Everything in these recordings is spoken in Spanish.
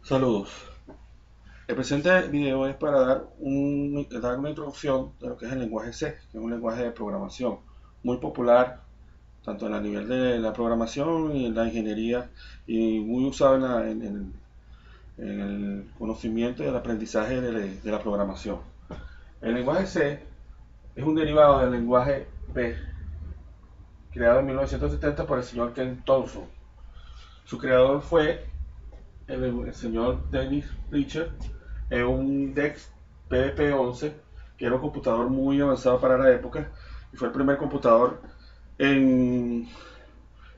Saludos. El presente video es para dar una introducción de lo que es el lenguaje C, que es un lenguaje de programación muy popular, tanto en el nivel de la programación y en la ingeniería, y muy usado en el conocimiento y el aprendizaje de la programación. El lenguaje C es un derivado del lenguaje B, creado en 1970 por el señor Ken Thompson. Su creador fue el señor Dennis Ritchie, en un DEC PDP-11, que era un computador muy avanzado para la época, y fue el primer computador en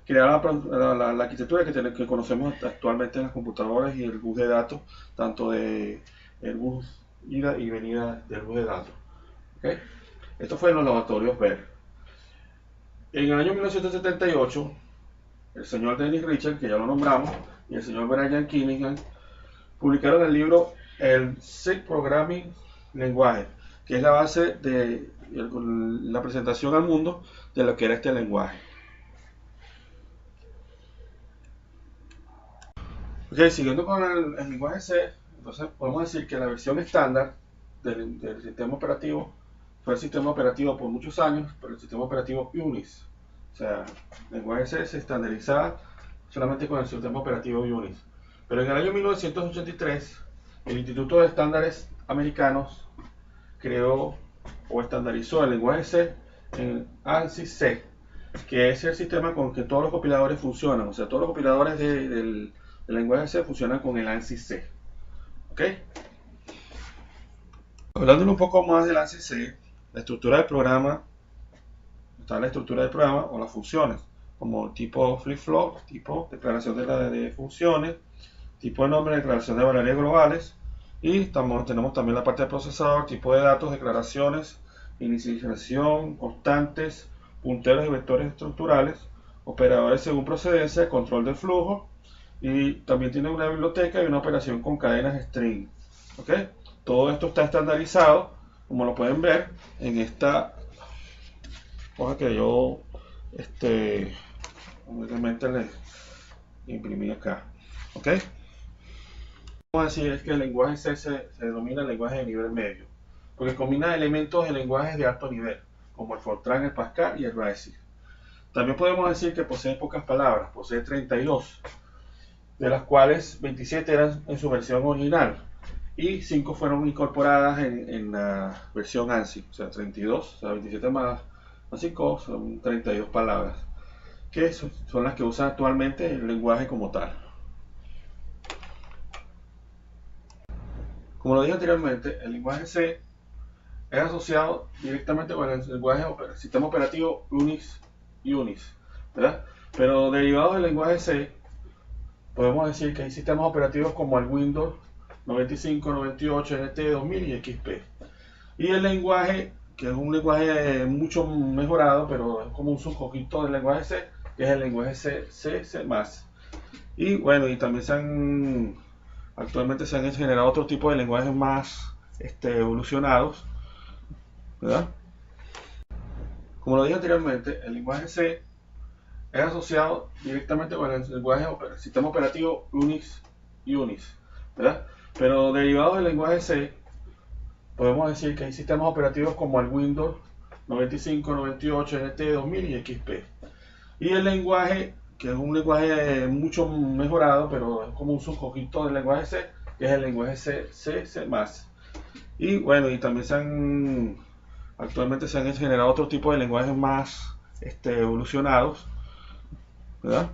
crear la arquitectura que conocemos actualmente en las computadoras y el bus de datos, tanto de el bus ida y venida del bus de datos. ¿Okay? Esto fue en los laboratorios Bell. En el año 1978, el señor Dennis Ritchie, que ya lo nombramos, y el señor Brian Kinigan publicaron el libro El C Programming Language, que es la base de la presentación al mundo de lo que era este lenguaje. Ok, siguiendo con el lenguaje C, entonces podemos decir que la versión estándar del sistema operativo fue el sistema operativo por muchos años, pero el sistema operativo Unix. O sea, el lenguaje C se estandarizaba solamente con el sistema operativo Unix. Pero en el año 1983, el Instituto de Estándares Americanos creó o estandarizó el lenguaje C en ANSI C, que es el sistema con que todos los compiladores funcionan. O sea, todos los compiladores del lenguaje C funcionan con el ANSI C. ¿Ok? Hablando un poco más del ANSI C, la estructura del programa, está la estructura del programa o las funciones, como tipo flip-flop, tipo declaración de funciones, tipo de nombre, declaración de variables globales, y tenemos también la parte de procesador, tipo de datos, declaraciones, inicialización, constantes, punteros y vectores estructurales, operadores según procedencia, control del flujo, y también tiene una biblioteca y una operación con cadenas string. ¿Okay? Todo esto está estandarizado, como lo pueden ver en esta hoja que yo obviamente le imprimí acá. ¿Okay? Vamos a decir es que el lenguaje C se denomina el lenguaje de nivel medio, porque combina elementos de lenguajes de alto nivel, como el Fortran, el Pascal y el BASIC. También podemos decir que posee pocas palabras, posee 32, de las cuales 27 eran en su versión original y 5 fueron incorporadas en la versión ANSI, o sea 32, o sea 27 más 5 son 32 palabras, que son las que usa actualmente el lenguaje como tal. Como lo dije anteriormente, el lenguaje C es asociado directamente con el lenguaje sistema operativo Unix, ¿verdad? Pero derivados del lenguaje C, podemos decir que hay sistemas operativos como el Windows 95, 98, NT 2000 y XP. Y el lenguaje, que es un lenguaje mucho mejorado, pero es como un subconjunto del lenguaje C, que es el lenguaje C++. Y bueno, y también actualmente se han generado otro tipo de lenguajes más evolucionados, ¿verdad? Como lo dije anteriormente, el lenguaje C es asociado directamente con el lenguaje sistema operativo Unix, ¿verdad? Pero derivados del lenguaje C, podemos decir que hay sistemas operativos como el Windows 95, 98, NT 2000 y XP. Y el lenguaje, que es un lenguaje mucho mejorado, pero es como un subconjunto del lenguaje C, que es el lenguaje C++. Y bueno, y también actualmente se han generado otro tipo de lenguajes más evolucionados, ¿verdad?